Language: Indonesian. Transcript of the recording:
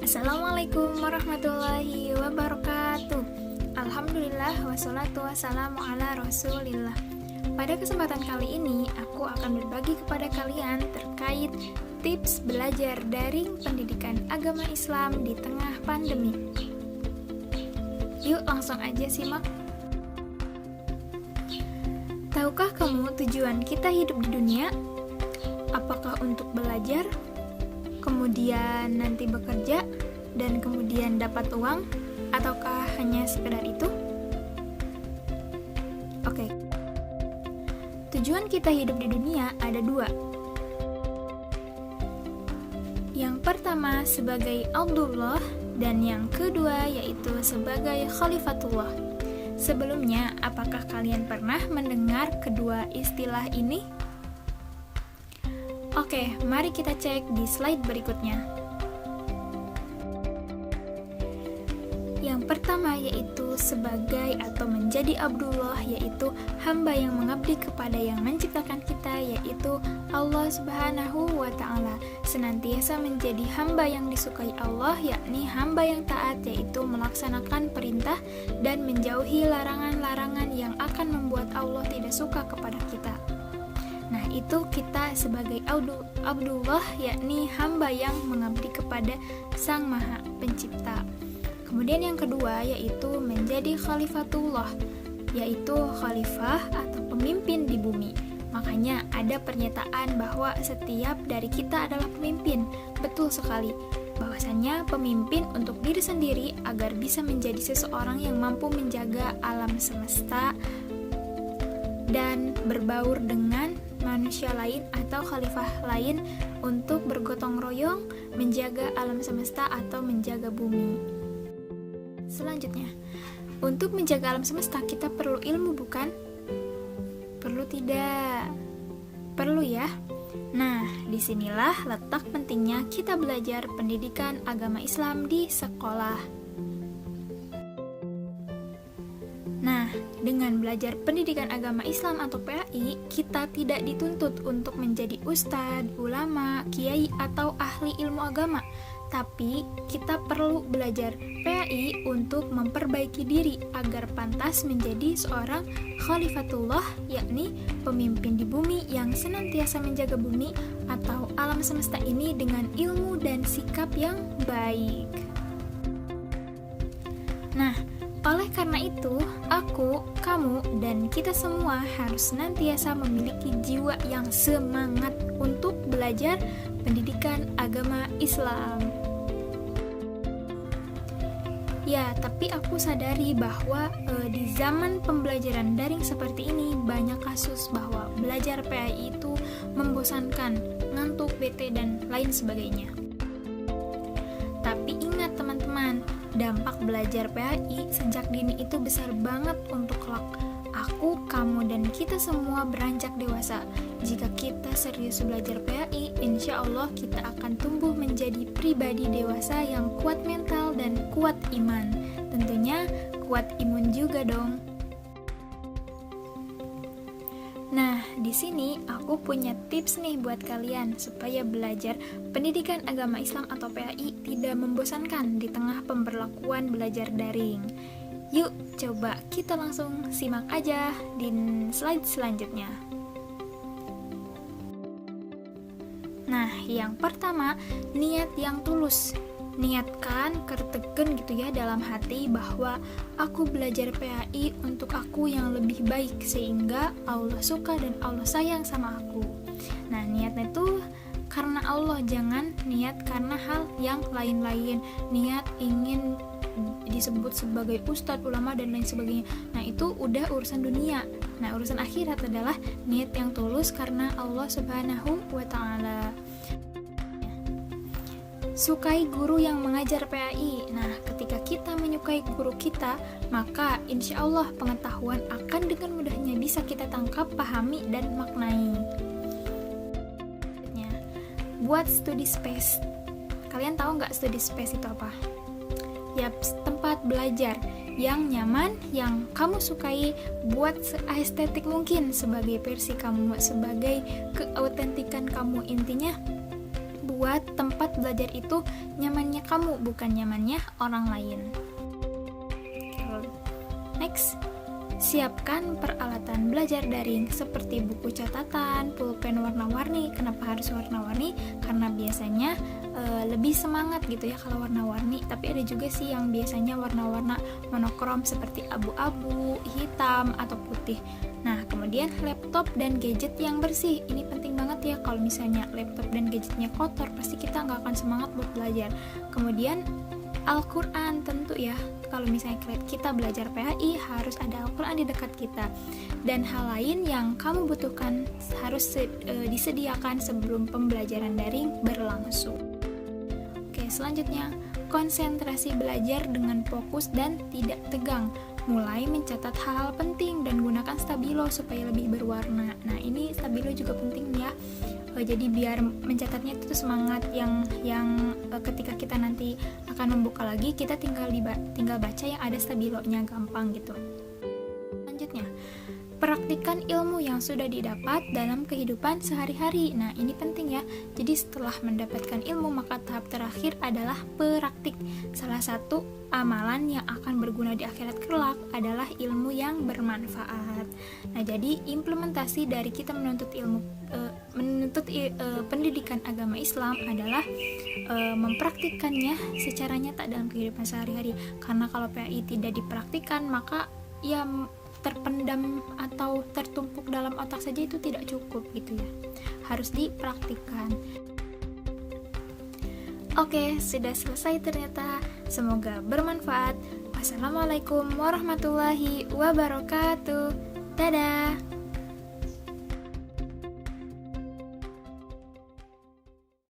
Assalamualaikum warahmatullahi wabarakatuh. Alhamdulillah wassalatu wassalamu ala rasulillah. Pada kesempatan kali ini, aku akan berbagi kepada kalian terkait tips belajar daring pendidikan agama Islam di tengah pandemi. Yuk langsung aja simak. Tahukah kamu tujuan kita hidup di dunia? Apakah untuk belajar, kemudian nanti bekerja, dan kemudian dapat uang, ataukah hanya sekedar itu? Oke. Tujuan kita hidup di dunia ada dua. Yang pertama sebagai Abdullah, dan yang kedua yaitu sebagai Khalifatullah. Sebelumnya, apakah kalian pernah mendengar kedua istilah ini? Oke, mari kita cek di slide berikutnya. Yang pertama yaitu sebagai atau menjadi Abdullah, yaitu hamba yang mengabdi kepada yang menciptakan kita, yaitu Allah Subhanahu wa Ta'ala. Senantiasa menjadi hamba yang disukai Allah, yakni hamba yang taat, yaitu melaksanakan perintah dan menjauhi larangan-larangan yang akan membuat Allah tidak suka kepada kita. Nah, itu kita sebagai Abdullah, yakni hamba yang mengabdi kepada Sang Maha Pencipta. Kemudian yang kedua yaitu menjadi Khalifatullah, yaitu khalifah atau pemimpin di bumi. Makanya ada pernyataan bahwa setiap dari kita adalah pemimpin. Betul sekali, bahwasannya pemimpin untuk diri sendiri agar bisa menjadi seseorang yang mampu menjaga alam semesta dan berbaur dengan manusia lain atau khalifah lain untuk bergotong royong menjaga alam semesta atau menjaga bumi. Selanjutnya, untuk menjaga alam semesta kita perlu ilmu, bukan? Perlu tidak? Perlu ya? Nah, disinilah letak pentingnya kita belajar pendidikan agama Islam di sekolah. Nah, dengan belajar pendidikan agama Islam atau PAI, kita tidak dituntut untuk menjadi ustadz, ulama, kiai, atau ahli ilmu agama. Tapi, kita perlu belajar PAI untuk memperbaiki diri agar pantas menjadi seorang khalifatullah, yakni pemimpin di bumi yang senantiasa menjaga bumi atau alam semesta ini dengan ilmu dan sikap yang baik. Nah, oleh karena itu, aku, kamu, dan kita semua harus senantiasa memiliki jiwa yang semangat untuk belajar pendidikan agama Islam. Ya, tapi aku sadari bahwa di zaman pembelajaran daring seperti ini banyak kasus bahwa belajar PAI itu membosankan, ngantuk, bete, dan lain sebagainya. Tapi ingat teman-teman, dampak belajar PAI sejak dini itu besar banget untuk kelak aku, kamu, dan kita semua beranjak dewasa. Jika kita serius belajar PAI, insya Allah kita akan tumbuh menjadi pribadi dewasa yang kuat mental dan kuat iman. Tentunya kuat imun juga dong. Nah, di sini aku punya tips nih buat kalian supaya belajar pendidikan agama Islam atau PAI tidak membosankan di tengah pemberlakuan belajar daring. Yuk, coba kita langsung simak aja di slide selanjutnya. Nah, yang pertama, niat yang tulus. Niatkan kerteken gitu ya dalam hati bahwa aku belajar PAI untuk aku yang lebih baik sehingga Allah suka dan Allah sayang sama aku. Nah, niatnya itu karena Allah, jangan niat karena hal yang lain-lain. Niat ingin disebut sebagai ustadz, ulama, dan lain sebagainya. Nah, itu udah urusan dunia. Nah, urusan akhirat adalah niat yang tulus karena Allah Subhanahu wa Ta'ala. Sukai guru yang mengajar PAI. Nah, ketika kita menyukai guru kita, maka insya Allah pengetahuan akan dengan mudahnya bisa kita tangkap, pahami, dan maknai. Buat study space. Kalian tahu nggak study space itu apa? Yap, tempat belajar yang nyaman, yang kamu sukai, buat seestetik mungkin sebagai versi kamu, sebagai keautentikan kamu. Intinya buat tempat belajar itu nyamannya kamu, bukan nyamannya orang lain. Next, siapkan peralatan belajar daring seperti buku catatan, pulpen warna-warni. Kenapa harus warna-warni? Karena biasanya lebih semangat gitu ya kalau warna-warni. Tapi ada juga sih yang biasanya warna-warna monokrom seperti abu-abu, hitam, atau putih. Nah, kemudian laptop dan gadget yang bersih. Ini penting banget ya, kalau misalnya laptop dan gadgetnya kotor, pasti kita nggak akan semangat buat belajar. Kemudian Al-Quran tentu ya, kalau misalnya kita belajar PAI harus ada Al-Quran di dekat kita. Dan hal lain yang kamu butuhkan harus disediakan sebelum pembelajaran daring berlangsung. Oke, selanjutnya konsentrasi belajar dengan fokus dan tidak tegang. Mulai mencatat hal-hal penting dan gunakan stabilo supaya lebih berwarna. Nah, ini stabilo juga penting ya. Jadi biar mencatatnya itu semangat yang ketika kita nanti akan membuka lagi, kita tinggal baca yang ada stabilonya, gampang gitu. Selanjutnya, praktikkan ilmu yang sudah didapat dalam kehidupan sehari-hari. Nah, ini penting ya. Jadi setelah mendapatkan ilmu, maka tahap terakhir adalah praktik. Salah satu amalan yang akan berguna di akhirat kelak adalah ilmu yang bermanfaat. Nah, jadi implementasi dari kita menuntut pendidikan agama Islam adalah mempraktikkannya secara nyata dalam kehidupan sehari-hari. Karena kalau PAI tidak dipraktikkan, maka ya terpendam atau tertumpuk dalam otak saja itu tidak cukup gitu ya. Harus dipraktikkan. Oke, sudah selesai ternyata. Semoga bermanfaat. Wassalamualaikum warahmatullahi wabarakatuh. Dadah.